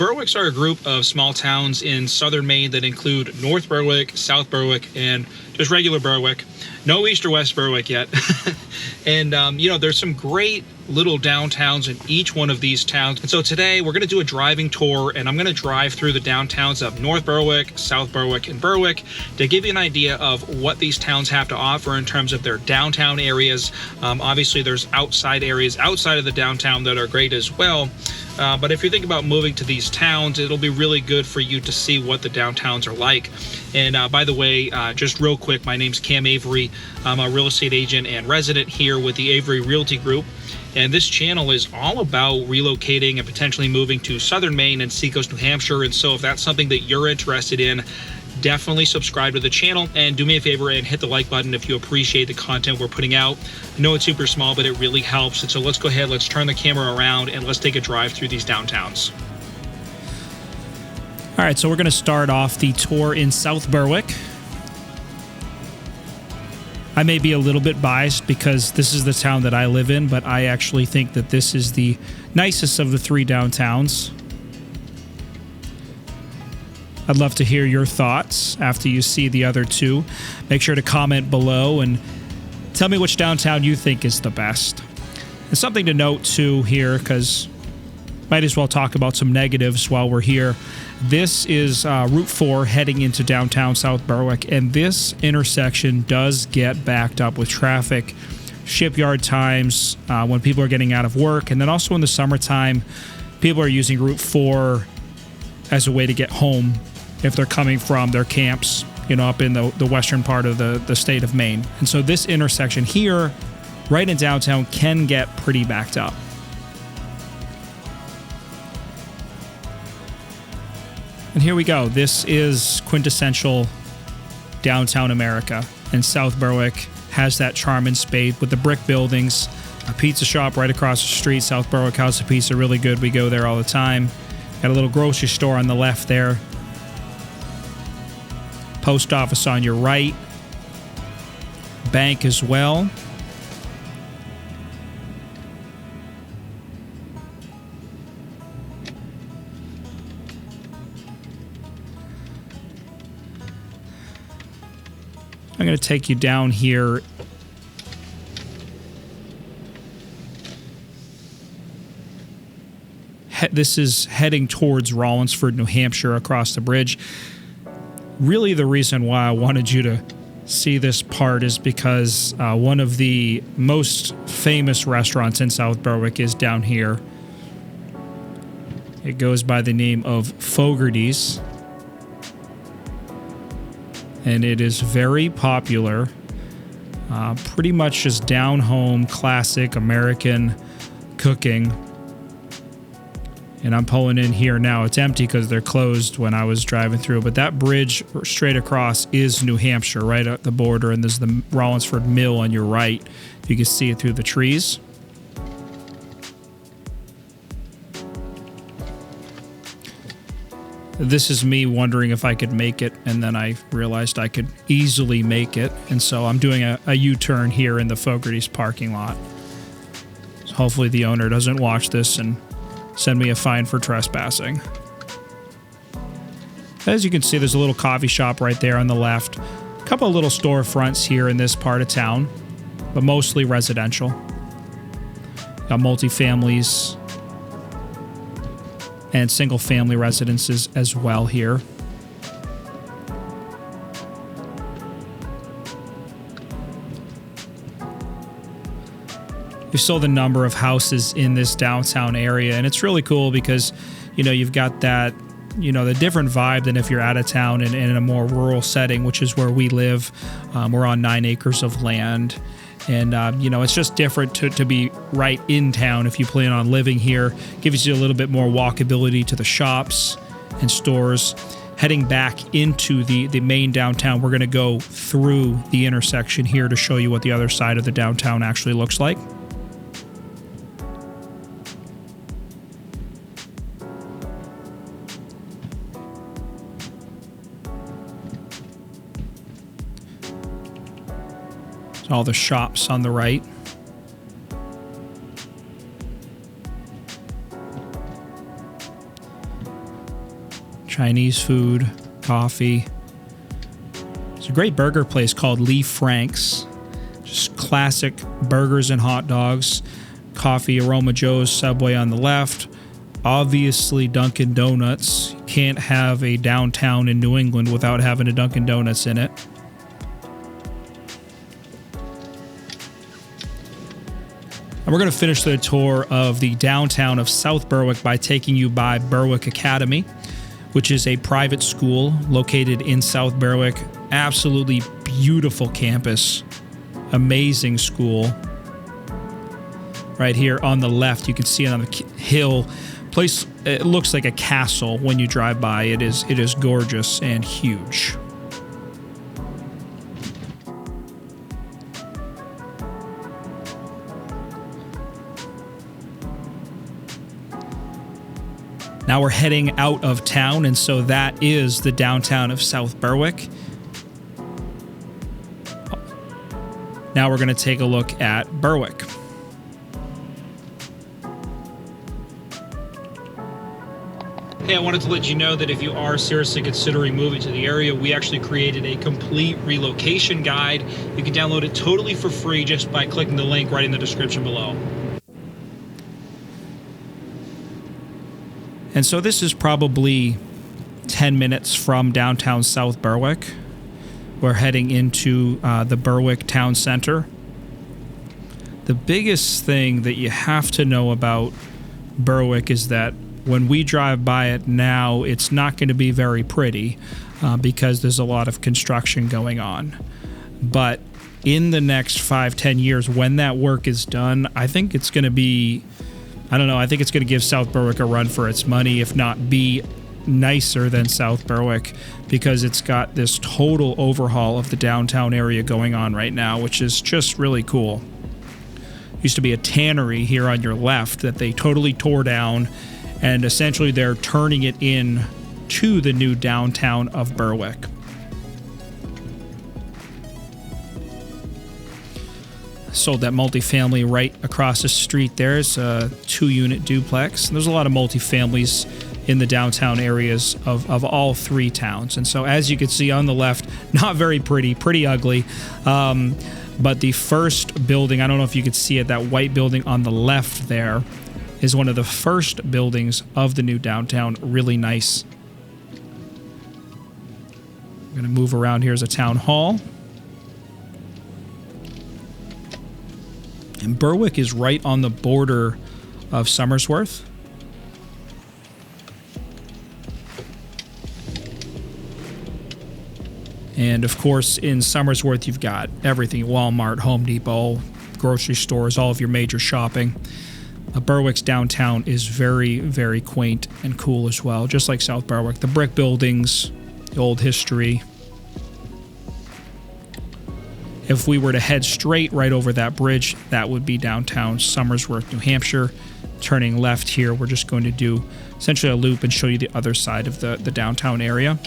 Berwicks are a group of small towns in southern Maine that include North Berwick, South Berwick, and just regular Berwick. No East or West Berwick yet. And, there's some great little downtowns in each one of these towns. And so today we're going to do a driving tour, and I'm going to drive through the downtowns of North Berwick, South Berwick, and Berwick to give you an idea of what these towns have to offer in terms of their downtown areas. Obviously, there's outside areas outside of the downtown that are great as well. But if you think about moving to these towns, it'll be really good for you to see what the downtowns are like. And by the way, just real quick, my name's Cam Avery. I'm a real estate agent and resident here with the Avery Realty Group. And this channel is all about relocating and potentially moving to southern Maine and Seacoast, New Hampshire. And so if that's something that you're interested in, definitely subscribe to the channel and do me a favor and hit the like button if you appreciate the content we're putting out. I know it's super small, but it really helps. And so let's go ahead, let's turn the camera around and let's take a drive through these downtowns. All right, so we're going to start off the tour in South Berwick. I may be a little bit biased because this is the town that I live in, but I actually think that this is the nicest of the three downtowns. I'd love to hear your thoughts after you see the other two. Make sure to comment below and tell me which downtown you think is the best. And something to note too here, because might as well talk about some negatives while we're here. This is Route 4 heading into downtown South Berwick, and this intersection does get backed up with traffic, shipyard times, when people are getting out of work, and then also in the summertime, people are using Route 4 as a way to get home if they're coming from their camps, up in the western part of the state of Maine. And so this intersection here, right in downtown, can get pretty backed up. And here we go. This is quintessential downtown America. And South Berwick has that charm and spade with the brick buildings, a pizza shop right across the street, South Berwick House of Pizza, really good. We go there all the time. Got a little grocery store on the left there. Post office on your right. Bank as well. I'm going to take you down here. This is heading towards Rollinsford, New Hampshire, across the bridge. Really, the reason why I wanted you to see this part is because one of the most famous restaurants in South Berwick is down here. It goes by the name of Fogarty's. And it is very popular. Pretty much just down-home, classic American cooking. And I'm pulling in here now. It's empty because they're closed when I was driving through. But that bridge straight across is New Hampshire, right at the border. And there's the Rollinsford Mill on your right. You can see it through the trees. This is me wondering if I could make it, and then I realized I could easily make it. And so I'm doing a U-turn here in the Fogarty's parking lot. So hopefully the owner doesn't watch this and send me a fine for trespassing. As you can see, there's a little coffee shop right there on the left. A couple of little storefronts here in this part of town, but mostly residential. Got multifamilies and single-family residences as well here. You saw the number of houses in this downtown area, and it's really cool because, you've got that, the different vibe than if you're out of town and in a more rural setting, which is where we live. We're on 9 acres of land. And, it's just different to be right in town if you plan on living here. Gives you a little bit more walkability to the shops and stores. Heading back into the main downtown, we're going to go through the intersection here to show you what the other side of the downtown actually looks like. All the shops on the right. Chinese food, coffee. There's a great burger place called Lee Frank's. Just classic burgers and hot dogs. Coffee, Aroma Joe's, Subway on the left. Obviously, Dunkin' Donuts. You can't have a downtown in New England without having a Dunkin' Donuts in it. And we're going to finish the tour of the downtown of South Berwick by taking you by Berwick Academy, which is a private school located in South Berwick. Absolutely beautiful campus. Amazing school. Right here on the left, you can see it on the hill. Place, it looks like a castle when you drive by. It is gorgeous and huge. Now we're heading out of town, and so that is the downtown of South Berwick. Now we're going to take a look at Berwick. Hey, I wanted to let you know that if you are seriously considering moving to the area, we actually created a complete relocation guide. You can download it totally for free just by clicking the link right in the description below. And so this is probably 10 minutes from downtown South Berwick. We're heading into the Berwick Town Center. The biggest thing that you have to know about Berwick is that when we drive by it now, it's not going to be very pretty because there's a lot of construction going on. But in the next 5-10 years, when that work is done, I think it's going to be, I don't know, I think it's going to give South Berwick a run for its money, if not be nicer than South Berwick, because it's got this total overhaul of the downtown area going on right now, which is just really cool. Used to be a tannery here on your left that they totally tore down, and essentially they're turning it in to the new downtown of Berwick. Sold that multifamily right across the street there. It's a 2-unit duplex. And there's a lot of multifamilies in the downtown areas of all three towns. And so as you can see on the left, not very pretty, pretty ugly. But the first building, I don't know if you could see it, that white building on the left there is one of the first buildings of the new downtown. Really nice. I'm going to move around. Here's a town hall. And Berwick is right on the border of Somersworth. And of course, in Somersworth, you've got everything: Walmart, Home Depot, grocery stores, all of your major shopping. Berwick's downtown is very, very quaint and cool as well, just like South Berwick. The brick buildings, the old history. If we were to head straight right over that bridge, that would be downtown Somersworth, New Hampshire. Turning left here, we're just going to do essentially a loop and show you the other side of the downtown area.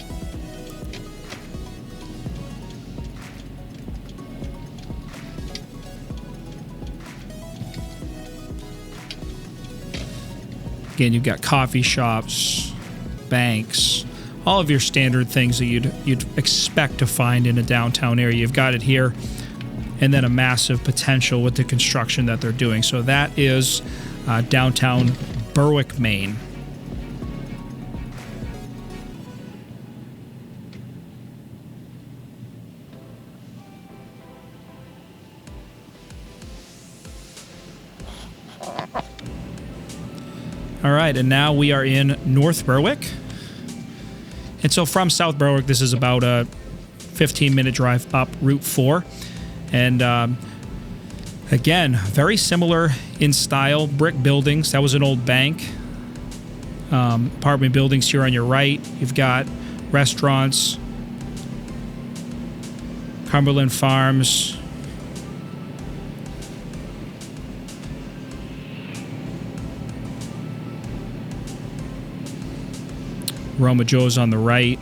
Again, you've got coffee shops, banks, all of your standard things that you'd expect to find in a downtown area. You've got it here, and then a massive potential with the construction that they're doing. So that is downtown Berwick, Maine. All right, and now we are in North Berwick. And so from South Berwick, this is about a 15-minute drive up Route 4. And again, very similar in style. Brick buildings. That was an old bank. Apartment buildings here on your right. You've got restaurants, Cumberland Farms, Aroma Joe's on the right.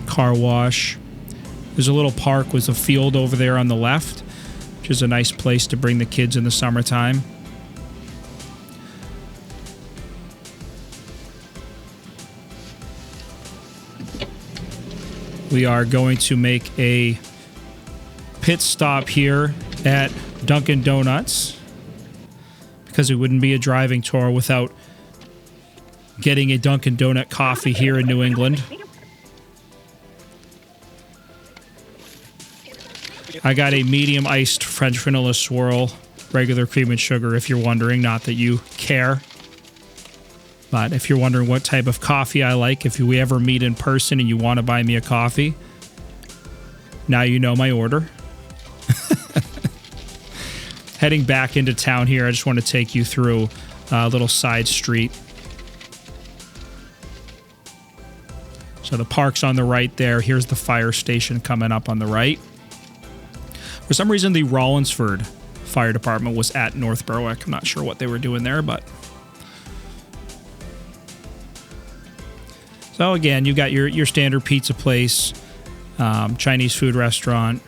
Car wash. There's a little park with a field over there on the left, which is a nice place to bring the kids in the summertime. we are going to make a pit stop here at Dunkin' Donuts, because it wouldn't be a driving tour without getting a Dunkin' Donut coffee here in New England. I got a medium iced French vanilla swirl, regular cream and sugar, if you're wondering. Not that you care. But if you're wondering what type of coffee I like, if we ever meet in person and you want to buy me a coffee, now you know my order. Heading back into town here, I just want to take you through a little side street. So the park's on the right there. Here's the fire station coming up on the right. For some reason, the Rollinsford Fire Department was at North Berwick. I'm not sure what they were doing there, but... So again, you've got your standard pizza place, Chinese food restaurant.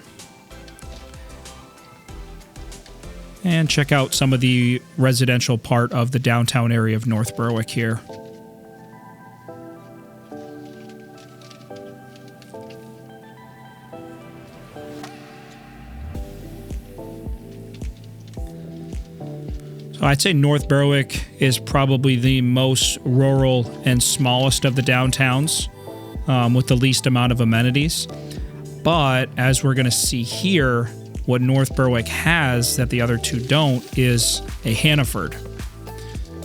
And check out some of the residential part of the downtown area of North Berwick here. So I'd say North Berwick is probably the most rural and smallest of the downtowns, with the least amount of amenities. But as we're going to see here, what North Berwick has that the other two don't is a Hannaford.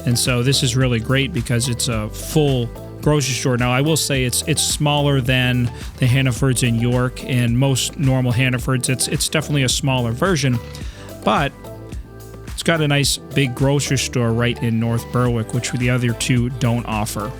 And so this is really great because it's a full grocery store. Now, I will say it's smaller than the Hannafords in York and most normal Hannafords. It's definitely a smaller version, but it's got a nice big grocery store right in North Berwick, which the other two don't offer.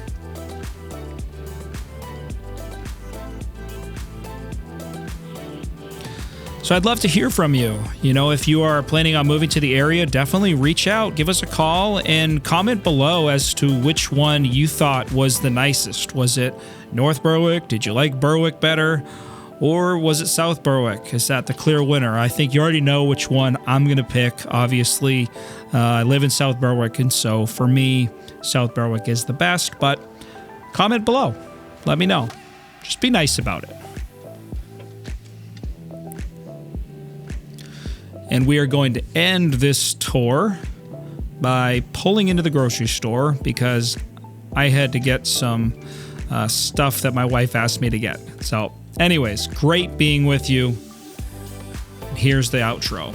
So I'd love to hear from you. You know, if you are planning on moving to the area, definitely reach out, give us a call, and comment below as to which one you thought was the nicest. Was it North Berwick? Did you like Berwick better? Or was it South Berwick? Is that the clear winner? I think you already know which one I'm going to pick. Obviously, I live in South Berwick, and so for me, South Berwick is the best. But comment below. Let me know. Just be nice about it. And we are going to end this tour by pulling into the grocery store because I had to get some stuff that my wife asked me to get. So anyways, great being with you. Here's the outro.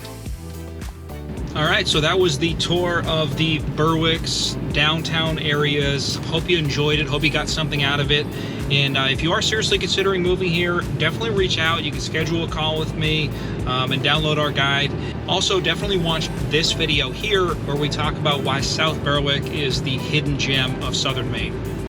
All right, so that was the tour of the Berwick's downtown areas. Hope you enjoyed it. Hope you got something out of it. And if you are seriously considering moving here, definitely reach out. You can schedule a call with me and download our guide. Also, definitely watch this video here where we talk about why South Berwick is the hidden gem of southern Maine.